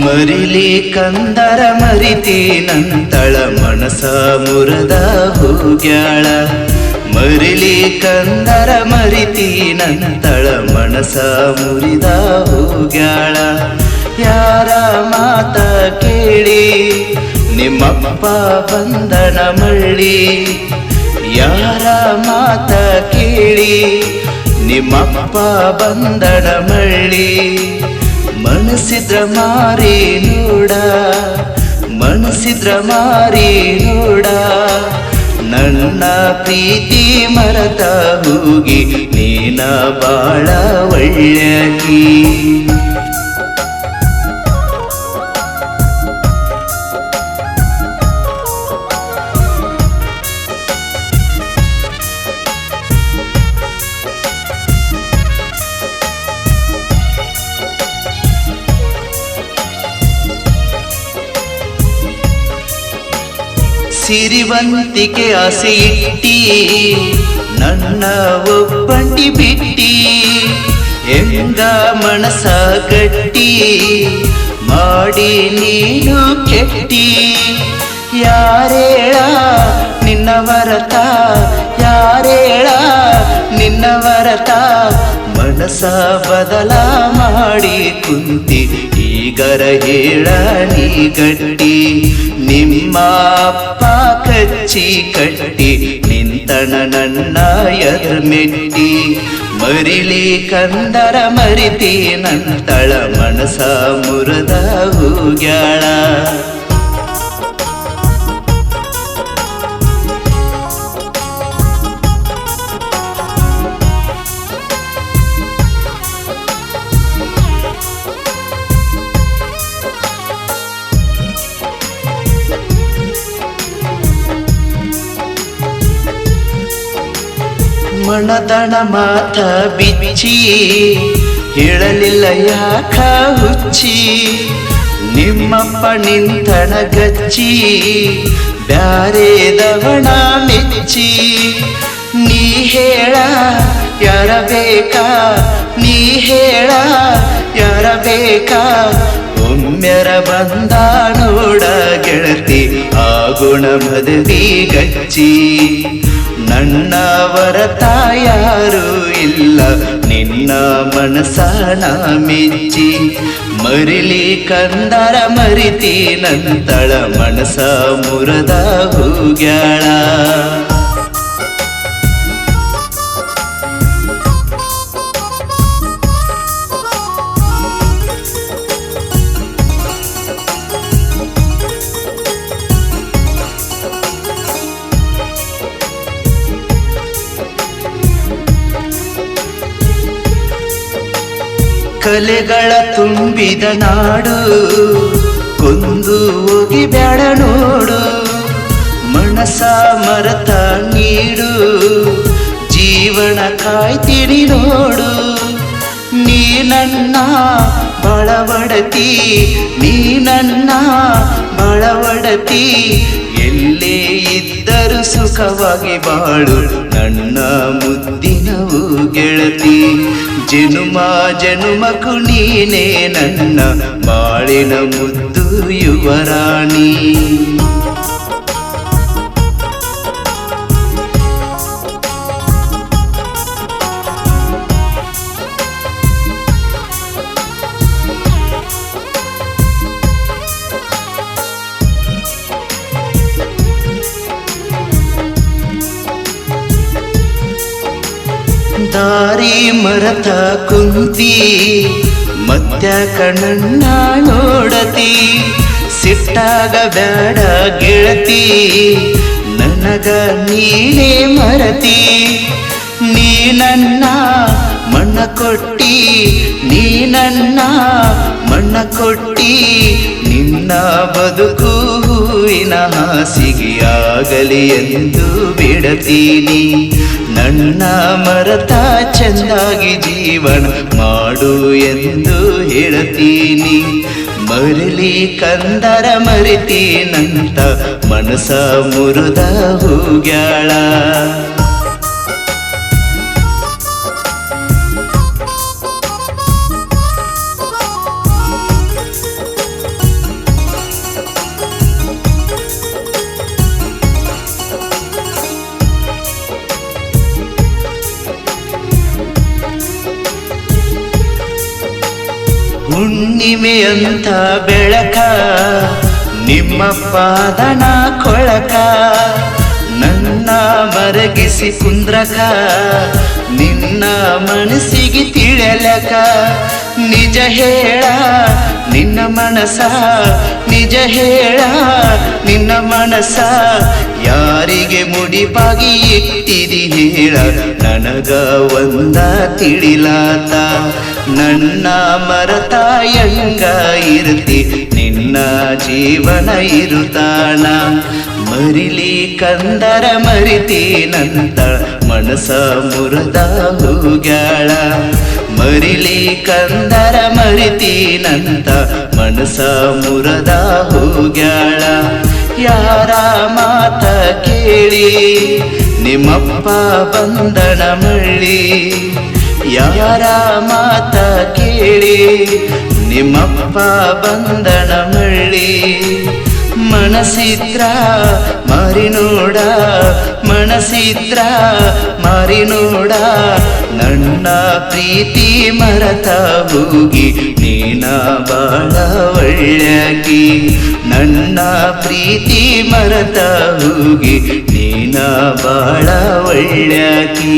ಮರಿಲಿ ಕಂದರ ಮರಿತೀನಂತಳ ಮನಸ ಮುರದ ಹೋಗ್ಯಾಳ ಮರಿಲಿ ಕಂದರ ಮರಿತೀನಂತಳ ಮನಸ ಮುರಿದ ಹೋಗ್ಯಾಳ ಯಾರ ಮಾತ ಕೇಳಿ ನಿಮ್ಮಪ್ಪ ಬಂದನ ಮಳ್ಳಿ ಯಾರ ಮಾತ ಕೇಳಿ ನಿಮ್ಮಪ್ಪ ಬಂದನ ಮಳ್ಳಿ ಮನಸ್ಸಿದ್ರ ಮಾರಿ ನೋಡ ಮನಸ್ಸಿದ್ರ ಮಾರಿ ನೋಡ ನನ್ನ ಪ್ರೀತಿ ಮರತ ಹೋಗಿ ನೀನ ಬಾಳ ಒಳ್ಳೆಕಿ ಸಿರಿವಂತಿಕೆ ಆಸೆ ಇಟ್ಟಿ ನನ್ನ ಒಬ್ಬಂಟಿ ಬಿಟ್ಟಿ ಎಂಗ ಮನಸ ಗಟ್ಟಿ ಮಾಡಿ ನೀನು ಕೆಟ್ಟಿ ಯಾರೇಳ ನಿನ್ನ ವರತ ಯಾರೇಳ ನಿನ್ನ ವರತ ಮನಸ ಬದಲ ಮಾಡಿ ಕುಂತಿ ಈಗರ ಹೇಳ ನೀ ಗಟ್ಟಿ ನಿಮ್ಮ ಅಪ್ಪ ಕಚ್ಚಿ ಕಟ್ಟಿ ನಿಂತಣ ನನ್ನ ಎದುರ್ಮೆಟ್ಟಿ ಮರಿಲಿ ಕಂದರ ಮರಿತೀನಂತಳ ಮನಸ ಮುರದ ಹೋಗ್ಯಾಳ ಮನದಣ ಮಾತ ಬಿಚ್ಚಿ ಹೇಳಲಿಲ್ಲ ಯಾಕ ಹುಚ್ಚಿ ನಿಮ್ಮಪ್ಪ ನಿಂತಣ ಗಚ್ಚಿ ಬ್ಯಾರೇದವಣ ಮೆಚ್ಚಿ ನೀ ಹೇಳ ಯಾರ ಬೇಕಾ ನೀ ಹೇಳ ಯಾರ ಬೇಕಾ ಒಮ್ಮೆರ ಬಂದ ನೋಡ ಗೆಳತಿ ಆಗುಣ ಮದುವೆ ಗಚ್ಚಿ ನನ್ನ ವರತ ಯಾರು ಇಲ್ಲ ನಿನ್ನ ಮನಸನ ಮೆಚ್ಚಿ ಮರಿಲಿ ಕಂದರ ಮರಿತೀನಂತಳ ಮನಸ ಮುರದ ಹೋಗ್ಯಾಳ ಕಲೆಗಳ ತುಂಬಿದ ನಾಡು ಕೊಂದು ಹೋಗಿ ಬ್ಯಾಡ ನೋಡು ಮನಸ ಮರತ ನೀಡು ಜೀವನ ಕಾಯ್ತೀನಿ ನೋಡು ನೀ ನನ್ನ ಬಳವಡತಿ ನೀ ನನ್ನ ಬಳವಡತಿ ಎಲ್ಲೇ ಇದ್ದರೂ ಸುಖವಾಗಿ ಬಾಳು ನನ್ನ ಮುದ್ದಿನವು ಗೆಳತಿ ಜನುಮ ಜನುಮಕು ನೀನೇ ನನ್ನ ಬಾಳಿನ ಮುದ್ದು ಯುವರಾಣಿ ದಾರಿ ಮರತ ಕುಂತಿ ಮತ್ಯಾಕ ನನ್ನ ನೋಡತಿ ಸಿಟ್ಟಾಗ ಬ್ಯಾಡ ಗೆಳತಿ ನನಗ ನೀನೇ ಮರತಿ ನೀ ನನ್ನ ಮಣ್ಣ ಕೊಟ್ಟಿ ನೀ ನನ್ನ ಮಣ್ಣ ಕೊಟ್ಟಿ ನಿನ್ನ ಬದುಕು ಹೂವಿನ ಹಾಸಿಗೆಯಾಗಲಿ ಎಂದು ಬಿಡತೀನಿ ನನ್ನ ಮರತ ಚೆಂದಾಗಿ ಜೀವನ ಮಾಡು ಎಂದು ಹೇಳತೀನಿ ಮರಲಿ ಕಂದರ ಮರಿತೀನಂತ ಮನಸ ಮುರಿದ ಹೋಗ್ಯಾಳ ಹುಣ್ಣಿಮೆಯಂಥ ಬೆಳಕ ನಿಮ್ಮ ಪಾದನ ಕೊಳಕ ನನ್ನ ಮರಗಿಸಿ ಕುಂದ್ರಕ ನಿನ್ನ ಮನಸ್ಸಿಗೆ ತಿಳಿಯಲಕ ನಿಜ ಹೇಳ ನಿನ್ನ ಮನಸ ನಿಜ ಹೇಳ ನಿನ್ನ ಮನಸ ಯಾರಿಗೆ ಮುಡಿಪಾಗಿ ಇಟ್ಟಿದಿ ಹೇಳ ನನಗ ಒಂದ ತಿಳಿಲಾತ ನನ್ನ ಮರತ ಹೆಂಗ ಇರ್ತಿ ನಿನ್ನ ಜೀವನ ಇರುತ್ತಾನ ಮರಿಲಿ ಕಂದರ ಮರಿತೀನಂತ ಮನಸ ಮುರದ ಹೋಗ್ಯಾಳ ಮರಿಲಿ ಕಂದರ ಮರಿತೀನಂತ ಮನಸ ಮುರದ ಹೋಗ್ಯಾಳ ಯಾರ ಮಾತ ಕೇಳಿ ನಿಮ್ಮಪ್ಪ ಬಂದನ ಮಳ್ಳಿ ಯಾರ ಮಾತ ಕೇಳಿ ನಿಮ್ಮಪ್ಪ ಬಂದನ ಮಳ್ಳಿ ಮನಸಿದ್ರ ಮಾರಿ ನೋಡ ಮನಸಿದ್ರ ಮಾರಿ ನೋಡ ನನ್ನ ಪ್ರೀತಿ ಮರತ ಹೋಗಿ ನೀನ ಬಾಳ ಒಳ್ಳ್ಯಾಕಿ ನನ್ನ ಪ್ರೀತಿ ಮರತ ಹೋಗಿ ನೀನ ಬಾಳ ಒಳ್ಳ್ಯಾಕಿ